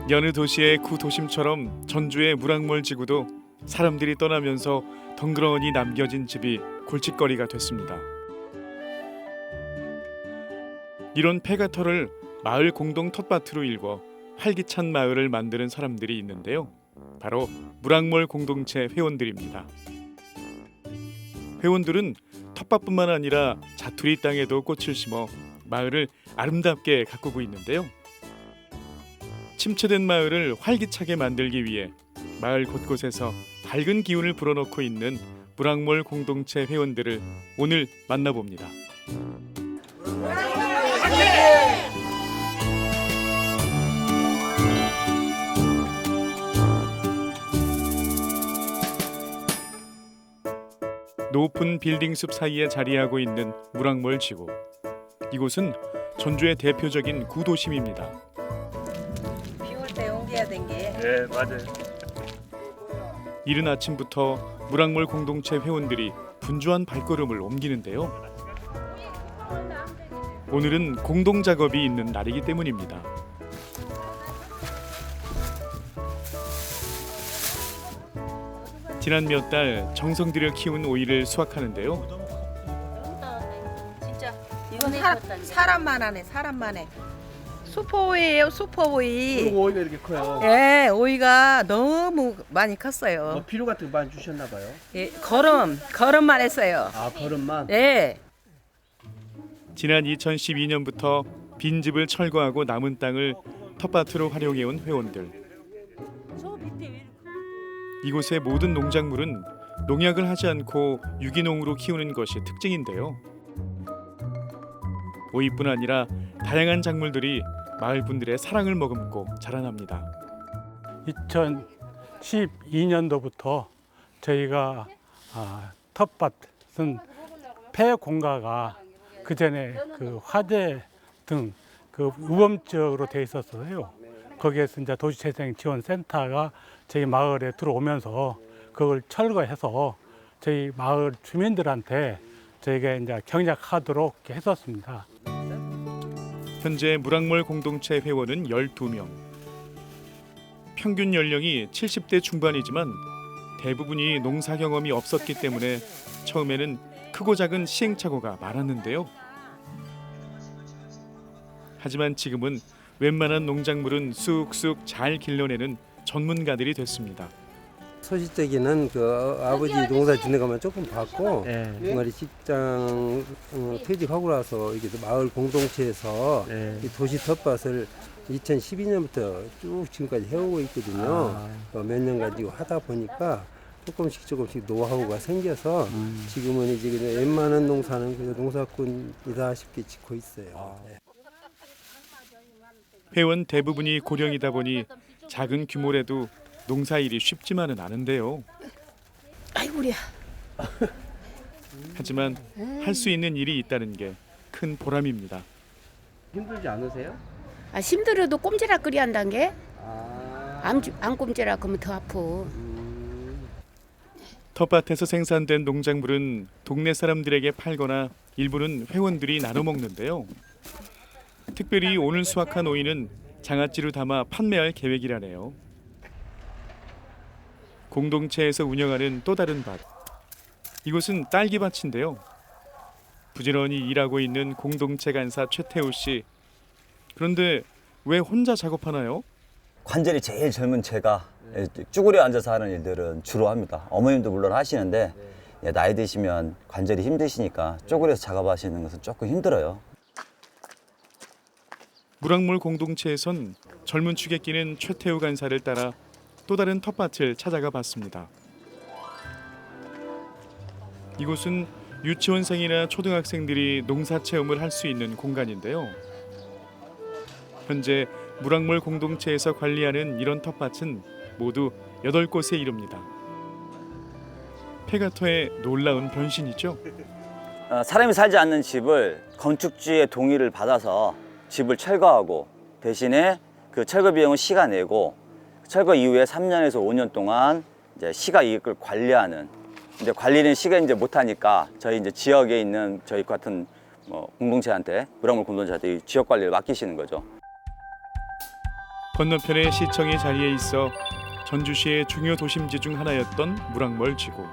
여느 도시의 구도심처럼 전주의 무락몰 지구도 사람들이 떠나면서 덩그러니 남겨진 집이 골칫거리가 됐습니다. 이런 폐가터를 마을 공동 텃밭으로 일궈 활기찬 마을을 만드는 사람들이 있는데요. 바로 무락몰 공동체 회원들입니다. 회원들은 텃밭뿐만 아니라 자투리 땅에도 꽃을 심어 마을을 아름답게 가꾸고 있는데요. 침체된 마을을 활기차게 만들기 위해 마을 곳곳에서 밝은 기운을 불어넣고 있는 무락몰 공동체 회원들을 오늘 만나봅니다. 높은 빌딩숲 사이에 자리하고 있는 무락몰 지구. 이곳은 전주의 대표적인 구도심입니다. 비 올 때 옮겨야 된 게. 네, 맞아요. 이른 아침부터 무락몰 공동체 회원들이 분주한 발걸음을 옮기는데요. 오늘은 공동 작업이 있는 날이기 때문입니다. 지난 몇 달 정성 들여 키운 오이를 수확하는데요. 진짜 이건 사람만 하네, 사람만 해. 수포오이예요, 수포오이. 그리고 오이가 이렇게 커요. 예, 오이가 너무 많이 컸어요. 뭐 비료 같은 거 많이 주셨나 봐요. 예, 걸음만 했어요. 아, 걸음만. 예. 지난 2012년부터 빈집을 철거하고 남은 땅을 텃밭으로 활용해온 회원들. 이곳의 모든 농작물은 농약을 하지 않고 유기농으로 키우는 것이 특징인데요. 오이뿐 아니라 다양한 작물들이 마을 분들의 사랑을 머금고 자라납니다. 2012년도부터 저희가 텃밭은 폐공가가 그 전에 그 화재 등 그 우범지역으로 돼 있었어요. 거기에서 이제 도시재생지원센터가 저희 마을에 들어오면서 그걸 철거해서 저희 마을 주민들한테 저희가 이제 경작하도록 이렇게 했었습니다. 현재 무락몰 공동체 회원은 12명. 평균 연령이 70대 중반이지만 대부분이 농사 경험이 없었기 때문에 처음에는 크고 작은 시행착오가 많았는데요. 하지만 지금은 웬만한 농작물은 쑥쑥 잘 길러내는 전문가들이 됐습니다. 소시적에는 그 아버지 농사 짓는 것만 조금 봤고 네. 주말에 직장 퇴직하고 나서 이게 마을 공동체에서 네. 이 도시 텃밭을 2012년부터 쭉 지금까지 해오고 있거든요. 몇 년 가지고 하다 보니까 조금씩 노하우가 생겨서 지금은 이제 그냥 웬만한 농사는 그냥 농사꾼이다 싶게 짓고 있어요. 네. 회원 대부분이 고령이다 보니 작은 규모라도 농사일이 쉽지만은 않은데요. 아이고야. 하지만 할 수 있는 일이 있다는 게 큰 보람입니다. 힘들지 않으세요? 힘들어도 꼼지락 끓이 한다는 게? 아, 안 꼼지락 그러면 더 아파. 텃밭에서 생산된 농작물은 동네 사람들에게 팔거나 일부는 회원들이 나눠 먹는데요. 특별히 오늘 수확한 오이는 장아찌로 담아 판매할 계획이라네요. 공동체에서 운영하는 또 다른 밭. 이곳은 딸기밭인데요. 부지런히 일하고 있는 공동체 간사 최태우 씨. 그런데 왜 혼자 작업하나요? 관절이 제일 젊은 제가 쭈그려 앉아서 하는 일들은 주로 합니다. 어머님도 물론 하시는데 나이 드시면 관절이 힘드시니까 쪼그려서 작업하시는 것은 조금 힘들어요. 무락몰 공동체에선 젊은 축에 끼는 최태우 간사를 따라 또 다른 텃밭을 찾아가 봤습니다. 이곳은 유치원생이나 초등학생들이 농사 체험을 할 수 있는 공간인데요. 현재 무락몰 공동체에서 관리하는 이런 텃밭은 모두 8곳에 이릅니다. 폐가터의 놀라운 변신이죠. 사람이 살지 않는 집을 건축주의 동의를 받아서 집을 철거하고 대신에 그 철거 비용은 시가 내고 철거 이후에 3년에서 5년 동안 이제 시가 이걸 관리하는, 이제 관리는 시가 이제 못하니까 저희 이제 지역에 있는 저희 같은 공동체한테, 무락몰 공동체한테 이 지역 관리를 맡기시는 거죠. 건너편의 시청의 자리에 있어 전주시의 중요 도심지 중 하나였던 무랑멀 지구.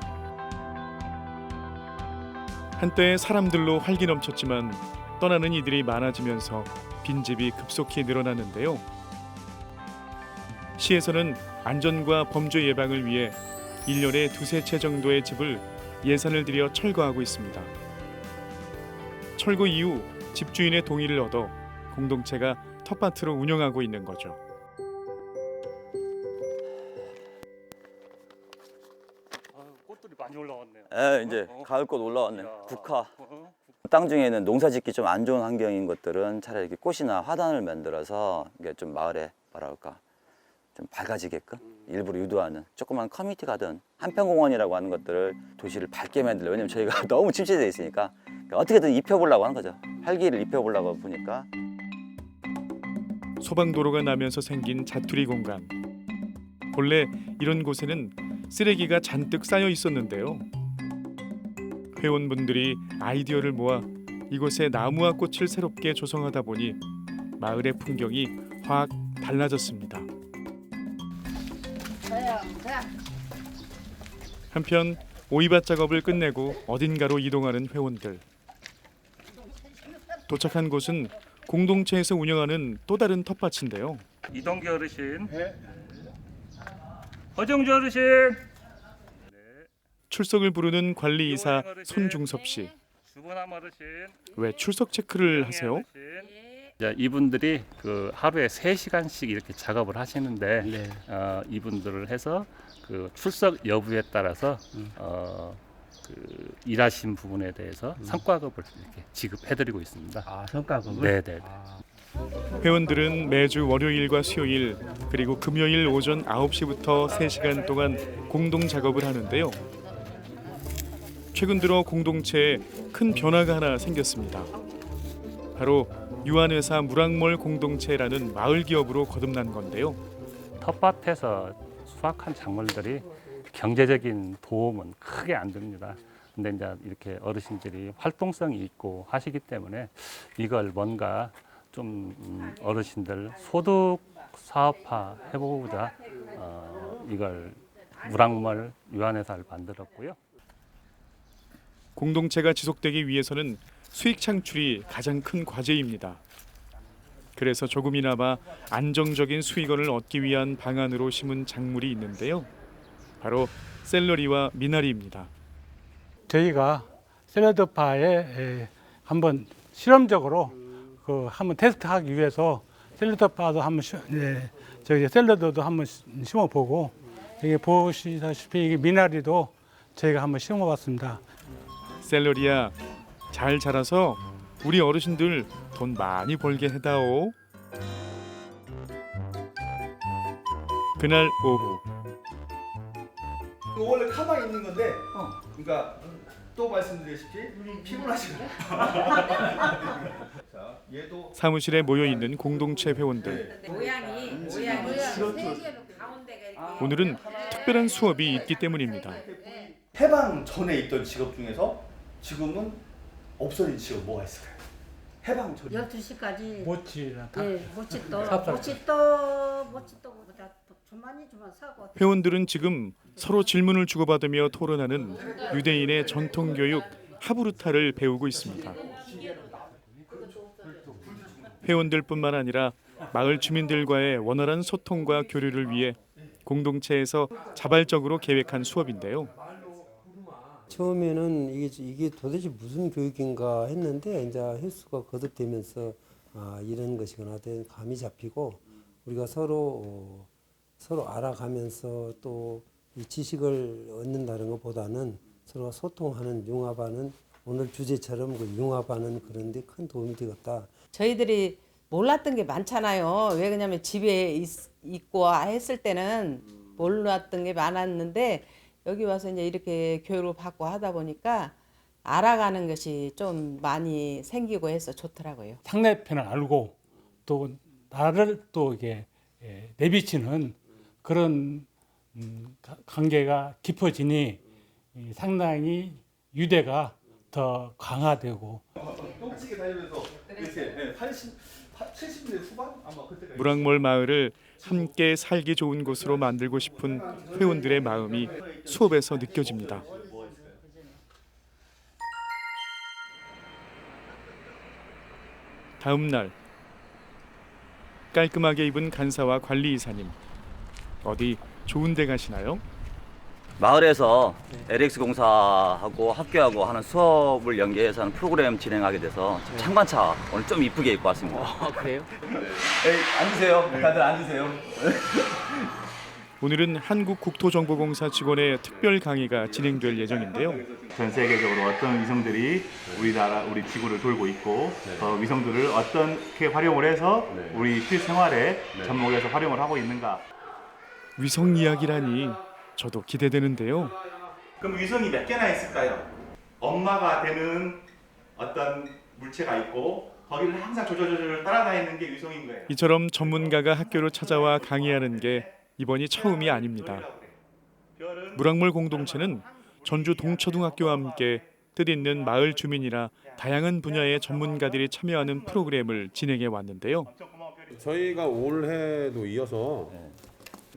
한때 사람들로 활기 넘쳤지만 떠나는 이들이 많아지면서 빈집이 급속히 늘어나는데요. 시에서는 안전과 범죄 예방을 위해 1년에 2-3채 정도의 집을 예산을 들여 철거하고 있습니다. 철거 이후 집주인의 동의를 얻어 공동체가 텃밭으로 운영하고 있는 거죠. 꽃들이 많이 올라왔네요. 예, 이제 가을꽃 올라왔네. 국화. 땅 중에는 농사짓기 좀 안 좋은 환경인 것들은 차라리 이렇게 꽃이나 화단을 만들어서 이게 좀 마을에 뭐랄까 좀 밝아지게끔 일부러 유도하는 조그만 커뮤니티 가든 한평공원이라고 하는 것들을 도시를 밝게 만들려. 왜냐면 저희가 너무 침체되어 있으니까 어떻게든 입혀보려고 하는 거죠. 활기를 입혀보려고 보니까. 소방도로가 나면서 생긴 자투리 공간. 본래 이런 곳에는 쓰레기가 잔뜩 쌓여 있었는데요. 회원분들이 아이디어를 모아 이곳에 나무와 꽃을 새롭게 조성하다 보니 마을의 풍경이 확 달라졌습니다. 한편 오이밭 작업을 끝내고 어딘가로 이동하는 회원들. 도착한 곳은 공동체에서 운영하는 또 다른 텃밭인데요. 이동규 어르신, 허정주 어르신, 출석을 부르는 관리이사 손중섭 씨. 주보남 어르신, 왜 출석 체크를 하세요? 어르신. 이분들이 그 하루에 3시간씩 이렇게 작업을 하시는데 네. 이분들을 해서 그 출석 여부에 따라서 그 일하신 부분에 대해서 성과급을 이렇게 지급해드리고 있습니다. 아, 성과급을? 네네. 회원들은 매주 월요일과 수요일 그리고 금요일 오전 9시부터 3시간 동안 공동 작업을 하는데요. 최근 들어 공동체에 큰 변화가 하나 생겼습니다. 바로 유한회사 무랑멀 공동체라는 마을 기업으로 거듭난 건데요. 텃밭에서 수확한 작물들이 경제적인 도움은 크게 안 됩니다. 근데 이제 이렇게 어르신들이 활동성이 있고 하시기 때문에 이걸 뭔가 좀 어르신들 소득 사업화 해보고자 이걸 무랑멀 유한회사를 만들었고요. 공동체가 지속되기 위해서는 수익 창출이 가장 큰 과제입니다. 그래서 조금이나마 안정적인 수익원을 얻기 위한 방안으로 심은 작물이 있는데요. 바로 샐러리와 미나리입니다. 저희가 샐러드파에 한번 실험적으로 한번 테스트하기 위해서 샐러드파도 한번 저희 샐러드도 한번 심어보고 이게 보시다시피 이게 미나리도 저희가 한번 심어봤습니다. 샐러리야 잘 자라서 우리 어르신들 돈 많이 벌게 해다오. 그날 오후 원래 가만히 있는 건데, 그러니까 또 말씀드리다시피 피곤하시고. 자, 얘도 사무실에 모여 있는 공동체 회원들. 모양이 오늘은 특별한 수업이 있기 때문입니다. 해방 전에 있던 직업 중에서 지금은 없어진 직업 뭐가 있을까요? 해방 전. 12시까지 모찌랑 모찌또보다 주만 사고. 회원들은 지금 서로 질문을 주고받으며 토론하는 유대인의 전통 교육 하브루타를 배우고 있습니다. 회원들뿐만 아니라 마을 주민들과의 원활한 소통과 교류를 위해 공동체에서 자발적으로 계획한 수업인데요. 처음에는 이게 도대체 무슨 교육인가 했는데 이제 횟수가 거듭되면서 이런 것이구나 하여튼 감이 잡히고 우리가 서로 알아가면서 또 이 지식을 얻는다는 것보다는 서로 소통하는 융합하는 오늘 주제처럼 그 융합하는 그런 데 큰 도움이 되겠다. 저희들이 몰랐던 게 많잖아요. 왜 그러냐면 집에 있고 했을 때는 몰랐던 게 많았는데 여기 와서 이제 이렇게 교육을 받고 하다 보니까 알아가는 것이 좀 많이 생기고 해서 좋더라고요. 상대편을 알고 또 나를 또 이게 내비치는 그런 관계가 깊어지니 상당히 유대가 더 강화되고 똥치게 다니면서 이렇게 70년대 후반 아마 그때가 무랑몰 마을을 함께 살기 좋은 곳으로 만들고 싶은 회원들의 마음이 수업에서 느껴집니다. 다음 날 깔끔하게 입은 간사와 관리이사님, 어디 좋은 데 가시나요? 마을에서 LX 공사하고 학교하고 하는 수업을 연계해서 하는 프로그램 진행하게 돼서 창관차 오늘 좀 이쁘게 입고 왔습니다. 그래요? 에이, 앉으세요. 다들 앉으세요. 오늘은 한국국토정보공사 직원의 특별 강의가 진행될 예정인데요. 전 세계적으로 어떤 위성들이 우리 지구를 돌고 있고 위성들을 어떻게 활용을 해서 우리 실생활에 접목해서 활용을 하고 있는가. 위성 이야기라니 저도 기대되는데요. 그럼 위성이 몇 개나 있을까요? 엄마가 되는 어떤 물체가 있고 거기를 항상 조조조조 따라다니는 게 위성인 거예요. 이처럼 전문가가 학교로 찾아와 강의하는 게 이번이 처음이 아닙니다. 무랑몰 공동체는 전주 동초등학교와 함께 뜻있는 마을 주민이나 다양한 분야의 전문가들이 참여하는 프로그램을 진행해 왔는데요. 저희가 올해도 이어서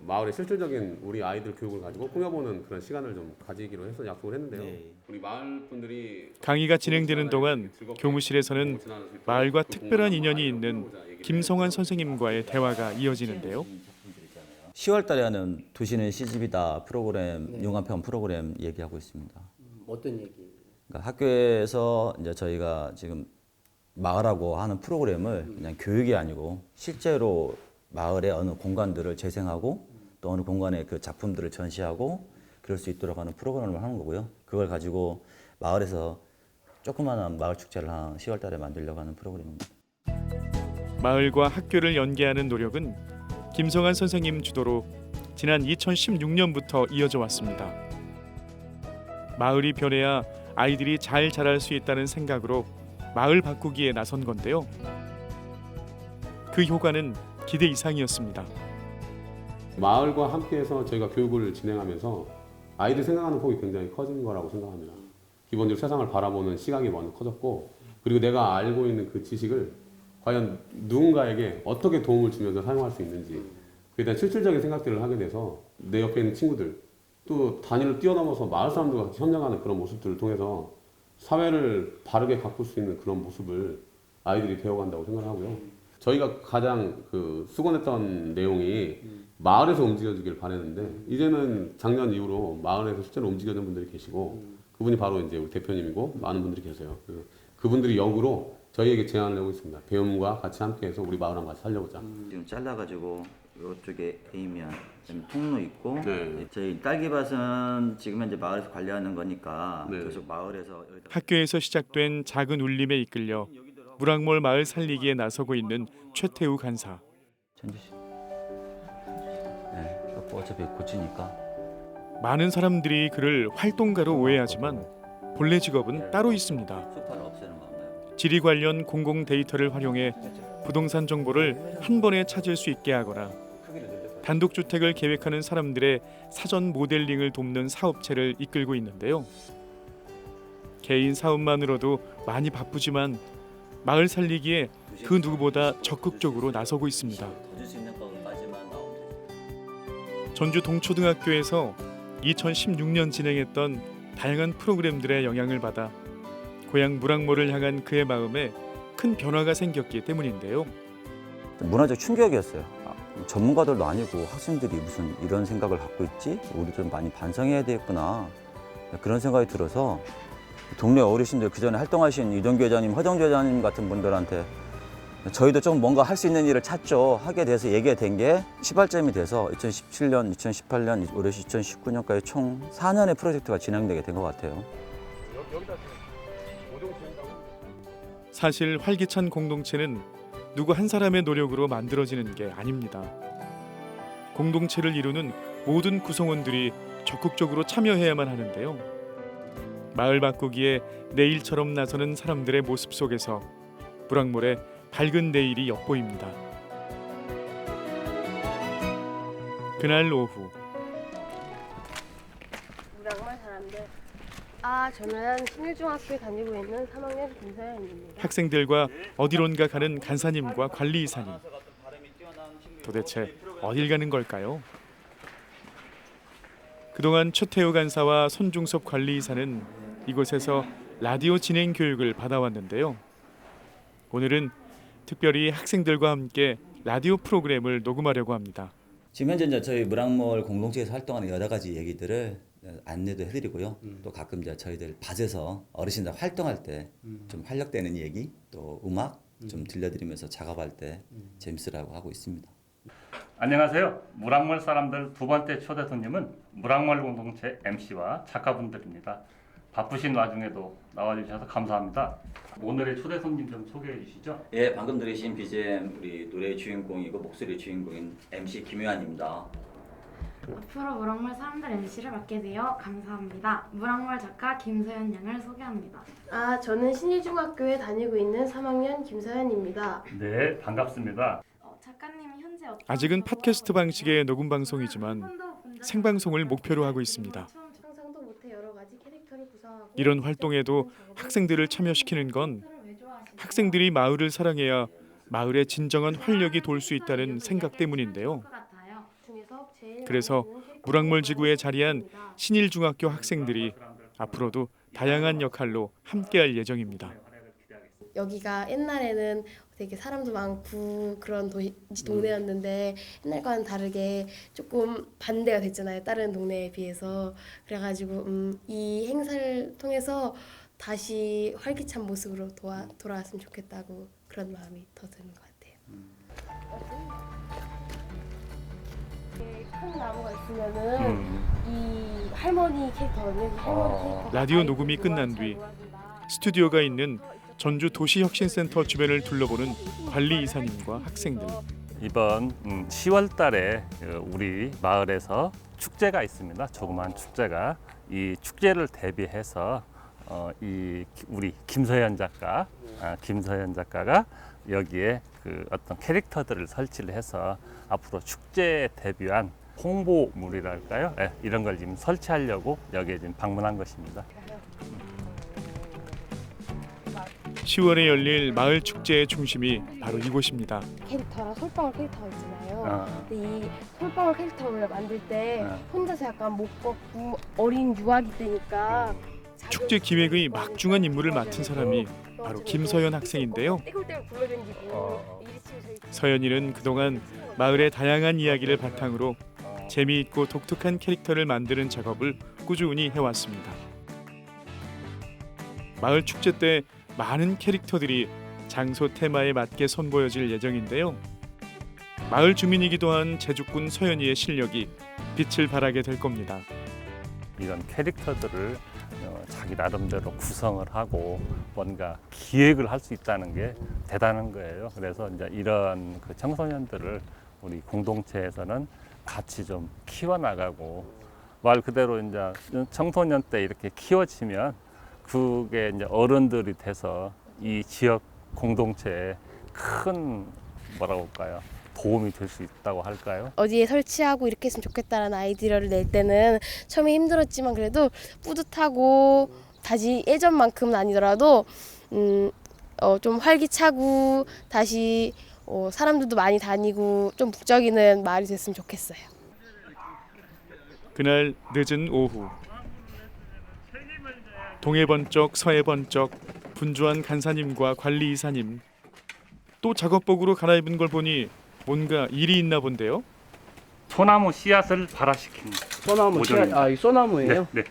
마을의 실질적인 우리 아이들 교육을 가지고 꾸며보는 그런 시간을 좀 가지기로 해서 약속을 했는데요. 우리 마을 분들이 강의가 진행되는 동안 교무실에서는 마을과 특별한 인연이 있는 김성환 선생님과의 대화가 이어지는데요. 10월 달에 하는 도시는 시집이다 프로그램, 용암편 프로그램 얘기하고 있습니다. 어떤 얘기? 그러니까 학교에서 이제 저희가 지금 마을하고 하는 프로그램을 그냥 교육이 아니고 실제로 마을의 어느 공간들을 재생하고 또 어느 공간의 그 작품들을 전시하고 그럴 수 있도록 하는 프로그램을 하는 거고요. 그걸 가지고 마을에서 조그마한 마을 축제를 한 10월 달에 만들려고 하는 프로그램입니다. 마을과 학교를 연계하는 노력은 김성환 선생님 주도로 지난 2016년부터 이어져 왔습니다. 마을이 변해야 아이들이 잘 자랄 수 있다는 생각으로 마을 바꾸기에 나선 건데요. 그 효과는 기대 이상이었습니다. 마을과 함께해서 저희가 교육을 진행하면서 아이들 생각하는 폭이 굉장히 커진 거라고 생각합니다. 기본적으로 세상을 바라보는 시각이 먼저 커졌고 그리고 내가 알고 있는 그 지식을 과연 누군가에게 어떻게 도움을 주면서 사용할 수 있는지 그에 대한 실질적인 생각들을 하게 돼서 내 옆에 있는 친구들 또 단위를 뛰어넘어서 마을 사람들과 같이 협력하는 그런 모습들을 통해서 사회를 바르게 가꿀 수 있는 그런 모습을 아이들이 배워간다고 생각하고요. 저희가 가장 수곤했던 내용이 마을에서 움직여지길 바랬는데 이제는 작년 이후로 마을에서 실제로 움직여진 분들이 계시고 그분이 바로 이제 우리 대표님이고 많은 분들이 계세요. 그분들이 역으로 저희에게 제안을 하고 있습니다. 배움과 같이 함께해서 우리 마을랑 같이 살려보자. 지금 잘라가지고 이쪽에 에이미안 통로 있고 네. 저희 딸기밭은 지금 현재 마을에서 관리하는 거니까 네. 계속 마을에서 여기다 학교에서 시작된 작은 울림에 이끌려 무랑몰 마을 살리기에 나서고 있는 최태우 간사. 전주 씨. 네, 어차피 고치니까. 많은 사람들이 그를 활동가로 오해하지만 본래 직업은 따로 있습니다. 소파를 없애는 건가요? 지리 관련 공공 데이터를 활용해 부동산 정보를 한 번에 찾을 수 있게 하거나 단독주택을 계획하는 사람들의 사전 모델링을 돕는 사업체를 이끌고 있는데요. 개인 사업만으로도 많이 바쁘지만 마을 살리기에 그 누구보다 적극적으로 나서고 있습니다. 거둘 수 있는 것까지만 나오면 되죠. 전주 동초등학교에서 2016년 진행했던 다양한 프로그램들의 영향을 받아 고향 무랑몰을 향한 그의 마음에 큰 변화가 생겼기 때문인데요. 문화적 충격이었어요. 전문가들도 아니고 학생들이 무슨 이런 생각을 갖고 있지? 우리 좀 많이 반성해야 되겠구나. 그런 생각이 들어서 동네 어르신들 그전에 활동하신 이동규 회장님, 허정주 회장님 같은 분들한테 저희도 좀 뭔가 할 수 있는 일을 찾죠. 하게 돼서 얘기가 된 게 시발점이 돼서 2017년, 2018년, 올해 2019년까지 총 4년의 프로젝트가 진행되게 된 것 같아요. 사실 활기찬 공동체는 누구 한 사람의 노력으로 만들어지는 게 아닙니다. 공동체를 이루는 모든 구성원들이 적극적으로 참여해야만 하는데요. 마을 바꾸기에 내일처럼 나서는 사람들의 모습 속에서 무랑몰의 밝은 내일이 엿보입니다. 그날 오후 무랑몰 사람들 저는 신일중학교에 다니고 있는 3학년 김서연입니다. 학생들과 어디론가 가는 간사님과 관리이사님. 도대체 어딜 가는 걸까요? 그동안 최태우 간사와 손중섭 관리이사는 이곳에서 라디오 진행 교육을 받아왔는데요. 오늘은 특별히 학생들과 함께 라디오 프로그램을 녹음하려고 합니다. 지금 현재 이제 저희 문학몰 공동체에서 활동하는 여러 가지 얘기들을 안내도 해드리고요. 또 가끔 이제 저희들 밭에서 어르신들 활동할 때 좀 활력되는 얘기, 또 음악 좀 들려드리면서 작업할 때 재밌으라고 하고 있습니다. 안녕하세요. 문학몰 사람들 두 번째 초대 손님은 문학몰 공동체 MC와 작가분들입니다. 바쁘신 와중에도 나와주셔서 감사합니다. 오늘의 초대 손님 좀 소개해 주시죠. 예, 방금 들으신 BGM 우리 노래의 주인공이고 목소리의 주인공인 MC 김효한입니다. 앞으로 문학몰 사람들 MC를 맡게 되어 감사합니다. 문학몰 작가 김서연 양을 소개합니다. 저는 신일중학교에 다니고 있는 3학년 김서연입니다. 네, 반갑습니다. 작가님이 현재 아직은 팟캐스트 방식의 녹음 방송이지만 생방송을 목표로 하고 있습니다. 상상도 못해 여러 가지 캐릭터를 구성하고 이런 활동에도 학생들을 참여시키는 건 학생들이 마을을 사랑해야 마을의 진정한 활력이 돌 수 있다는 생각 때문인데요. 그래서 문학몰 지구에 자리한 신일중학교 학생들이 앞으로도 다양한 역할로 함께할 예정입니다. 여기가 옛날에는 되게 사람도 많고 그런 동네였는데 옛날과는 다르게 조금 반대가 됐잖아요. 다른 동네에 비해서. 그래가지고 이 행사를 통해서 다시 활기찬 모습으로 돌아왔으면 좋겠다고 그런 마음이 더 드는 것 같아요. 큰 나무가 있으면은 이 할머니 캐릭터거든요. 라디오 녹음이 끝난 뒤 스튜디오가 있는 전주 도시혁신센터 주변을 둘러보는 관리이사님과 학생들. 이번 10월 달에 우리 마을에서 축제가 있습니다. 조그만 축제가. 이 축제를 대비해서 이 우리 김서연 작가가 여기에 그 어떤 캐릭터들을 설치를 해서 앞으로 축제에 대비한 홍보물이랄까요? 네, 이런 걸 지금 설치하려고 여기에 지금 방문한 것입니다. 10월에 열릴 마을 축제의 중심이 바로 이곳입니다. 캐릭터랑 솔방울 캐릭터가 있잖아요. 근데 이 솔방울 캐릭터를 만들 때 혼자서 약간 못 걷고 어린 유아기 때니까 축제 기획의 막중한 임무를 맡은 사람이 바로 김서연 학생인데요. 서연이는 그동안 마을의 다양한 이야기를 바탕으로 재미있고 독특한 캐릭터를 만드는 작업을 꾸준히 해왔습니다. 마을 축제 때 많은 캐릭터들이 장소 테마에 맞게 선보여질 예정인데요. 마을 주민이기도 한 제주꾼 서연이의 실력이 빛을 발하게 될 겁니다. 이런 캐릭터들을 자기 나름대로 구성을 하고 뭔가 기획을 할 수 있다는 게 대단한 거예요. 그래서 이제 이런 그 청소년들을 우리 공동체에서는 같이 좀 키워나가고 말 그대로 이제 청소년 때 이렇게 키워지면 그게 이제 어른들이 돼서 이 지역 공동체에 큰 뭐라고 할까요? 도움이 될 수 있다고 할까요? 어디에 설치하고 이렇게 했으면 좋겠다라는 아이디어를 낼 때는 처음에 힘들었지만 그래도 뿌듯하고 다시 예전만큼은 아니더라도 좀 활기차고 다시 사람들도 많이 다니고 좀 북적이는 마을이 됐으면 좋겠어요. 그날 늦은 오후 동해 번쩍 서해 번쩍 분주한 간사님과 관리이사님 또 작업복으로 갈아입은 걸 보니 뭔가 일이 있나 본데요. 소나무 씨앗을 발화시킨 소나무 이 소나무예요? 네.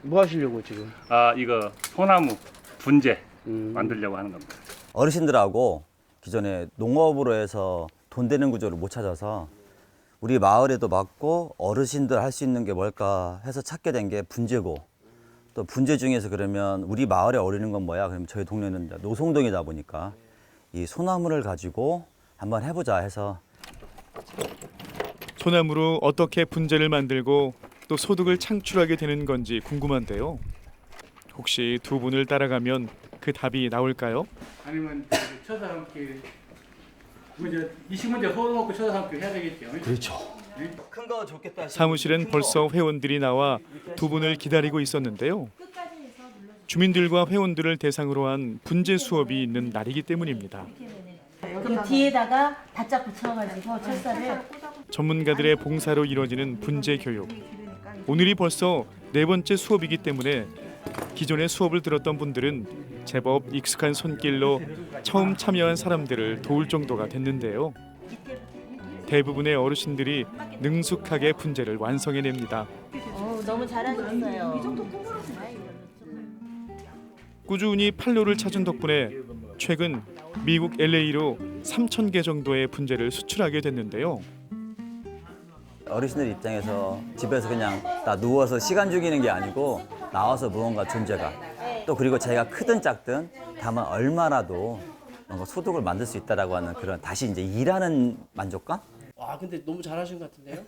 뭐 하시려고 지금? 이거 소나무 분재 만들려고 하는 겁니다. 어르신들하고 기존에 농업으로 해서 돈 되는 구조를 못 찾아서 우리 마을에도 맞고 어르신들 할 수 있는 게 뭘까 해서 찾게 된 게 분재고, 또 분재 중에서 그러면 우리 마을에 어울리는 건 뭐야? 그러면 저희 동네는 노송동이다 보니까 이 소나무를 가지고 한번 해보자 해서. 소나무로 어떻게 분재를 만들고 또 소득을 창출하게 되는 건지 궁금한데요. 혹시 두 분을 따라가면 그 답이 나올까요? 아니면 쳐다삼기 문제 이식 문제 서놓고 쳐다삼기 해야 되겠죠. 그렇죠. 큰 거 좋겠다. 사무실엔 벌써 회원들이 나와 두 분을 기다리고 있었는데요. 주민들과 회원들을 대상으로 한 분재 수업이 있는 날이기 때문입니다. 그럼 뒤에다가 바짝 붙여가지고 철사를 전문가들의 봉사로 이뤄지는 분재 교육. 오늘이 벌써 4번째 수업이기 때문에 기존의 수업을 들었던 분들은 제법 익숙한 손길로 처음 참여한 사람들을 도울 정도가 됐는데요. 대부분의 어르신들이 능숙하게 분재를 완성해냅니다. 너무 잘하셨어요. 꾸준히 판로를 찾은 덕분에 최근 미국 LA로 3,000개 정도의 분재를 수출하게 됐는데요. 어르신들 입장에서 집에서 그냥 나 누워서 시간 죽이는 게 아니고 나와서 무언가 존재가 또 그리고 제가 크든 작든 다만 얼마라도 뭔가 소득을 만들 수 있다라고 하는 그런 다시 이제 일하는 만족감? 와 근데 너무 잘하신 것 같은데요?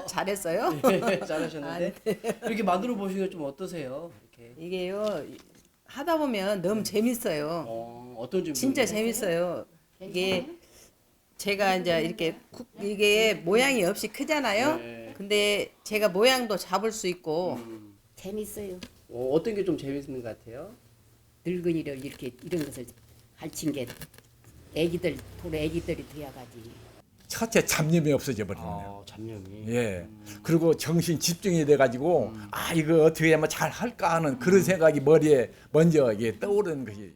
잘했어요? 네, 잘하셨는데 이렇게 만들어 보시니까 좀 어떠세요? 이렇게. 이게요 하다 보면 너무 재밌어요. 어떤 점? 진짜 재밌어요. 이게 제가 이제 이렇게 이게 모양이 없이 크잖아요. 네. 근데 제가 모양도 잡을 수 있고 재밌어요. 어떤 게 좀 재밌는 것 같아요? 늙은이를 이렇게 이런 것을 가르친 게 애기들 돌 애기들이 돼야가지. 첫째 잡념이 없어져 버리는 거예요. 잡념이. 예. 그리고 정신 집중이 돼가지고 아 이거 어떻게 하면 잘 할까 하는 그런 생각이 머리에 먼저 이게 떠오르는 것이.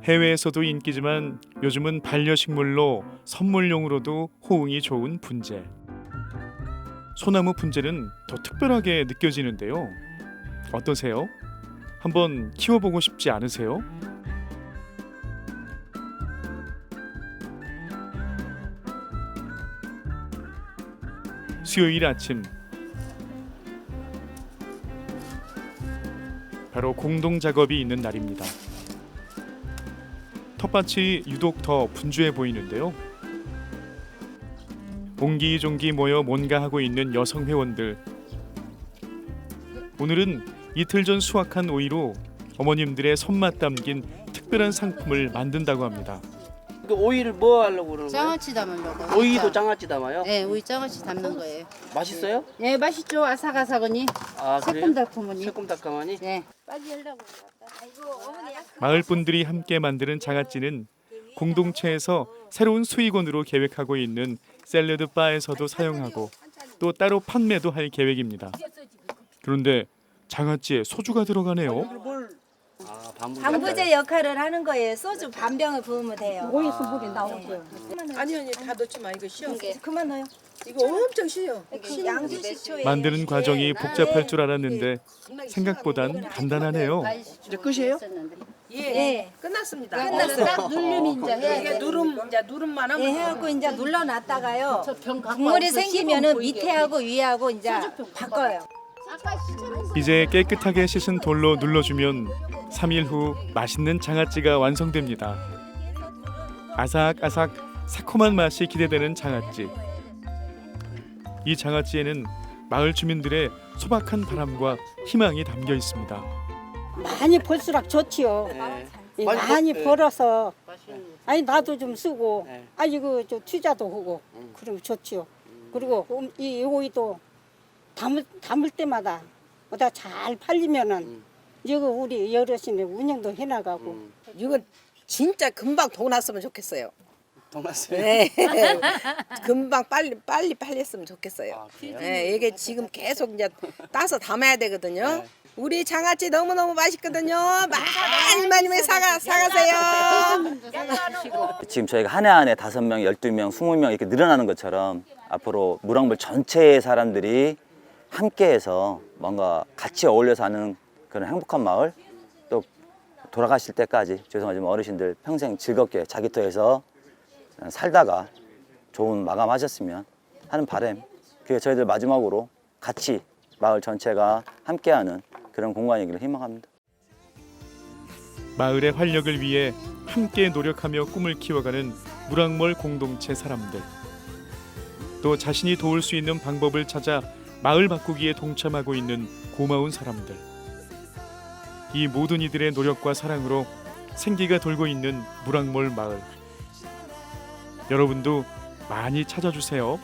해외에서도 인기지만 요즘은 반려식물로 선물용으로도 호응이 좋은 분재. 소나무 분재는 더 특별하게 느껴지는데요. 어떠세요? 한번 키워보고 싶지 않으세요? 수요일 아침 바로 공동 작업이 있는 날입니다. 텃밭이 유독 더 분주해 보이는데요. 옹기종기 모여 뭔가 하고 있는 여성 회원들. 오늘은 이틀 전 수확한 오이로 어머님들의 손맛 담긴 특별한 상품을 만든다고 합니다. 그 오이를 뭐 하려고 그러는 거예요? 장아찌 담으려고. 오이도 장아찌 담아요? 네, 오이 장아찌 담는 거예요. 맛있어요? 네, 맛있죠. 아삭아삭하니. 아 그래요? 새콤달콤하니. 새콤달콤하니? 네. 빨리 하려고. 아이고, 어머니. 마을 분들이 함께 만드는 장아찌는 공동체에서 새로운 수익원으로 계획하고 있는 샐러드 바에서도 사용하고 또 따로 판매도 할 계획입니다. 그런데 장아찌에 소주가 들어가네요. 방부제 역할을 하는 거예요. 소주 반병을 부으면 돼요. 오이 수분이 나오고요. 아니 다 넣지 마. 이거 쉬워. 그만 넣어요. 이거 엄청 쉬워. 양주 식초에 만드는 과정이 복잡할 줄 알았는데 생각보단 간단하네요. 이제 끝이에요? 예. 끝났습니다. 끝났어. 딱 누르면 이제 해. 이게 누름만 하면 예, 해갖고 이제 눌러놨다가요. 국물이 생기면은 밑에하고 위하고 이제 바꿔요. 이제 깨끗하게 씻은 돌로 눌러주면 3일 후 맛있는 장아찌가 완성됩니다. 아삭아삭 새콤한 맛이 기대되는 장아찌. 이 장아찌에는 마을 주민들의 소박한 바람과 희망이 담겨 있습니다. 많이 벌수록 좋지요. 네. 많이 벌어서 아니 나도 좀 쓰고 네. 아이고 저 투자도 하고 그러면 좋지요. 그리고 이 오이도 담을 때마다 보다 잘 팔리면은 이거 우리 어르신의 운영도 해나가고 이건 진짜 금방 돈 났으면 좋겠어요. 돈 났어요? 네. 금방 빨리 했으면 좋겠어요. 아, 그래요? 네, 이게 지금 계속 이제 따서 담아야 되거든요. 네. 우리 장아찌 너무너무 맛있거든요. 많이 사가세요. 지금 저희가 한 해 안에 5명, 12명, 20명 이렇게 늘어나는 것처럼 앞으로 무랑물 전체의 사람들이 함께해서 뭔가 같이 어울려 사는 그런 행복한 마을 또 돌아가실 때까지 죄송하지만 어르신들 평생 즐겁게 자기 터에서 살다가 좋은 마감하셨으면 하는 바람. 그게 저희들 마지막으로 같이 마을 전체가 함께하는 그런 공간이기를 희망합니다. 마을의 활력을 위해 함께 노력하며 꿈을 키워가는 무랑몰 공동체 사람들. 또 자신이 도울 수 있는 방법을 찾아 마을 바꾸기에 동참하고 있는 고마운 사람들. 이 모든 이들의 노력과 사랑으로 생기가 돌고 있는 무랑몰 마을. 여러분도 많이 찾아주세요.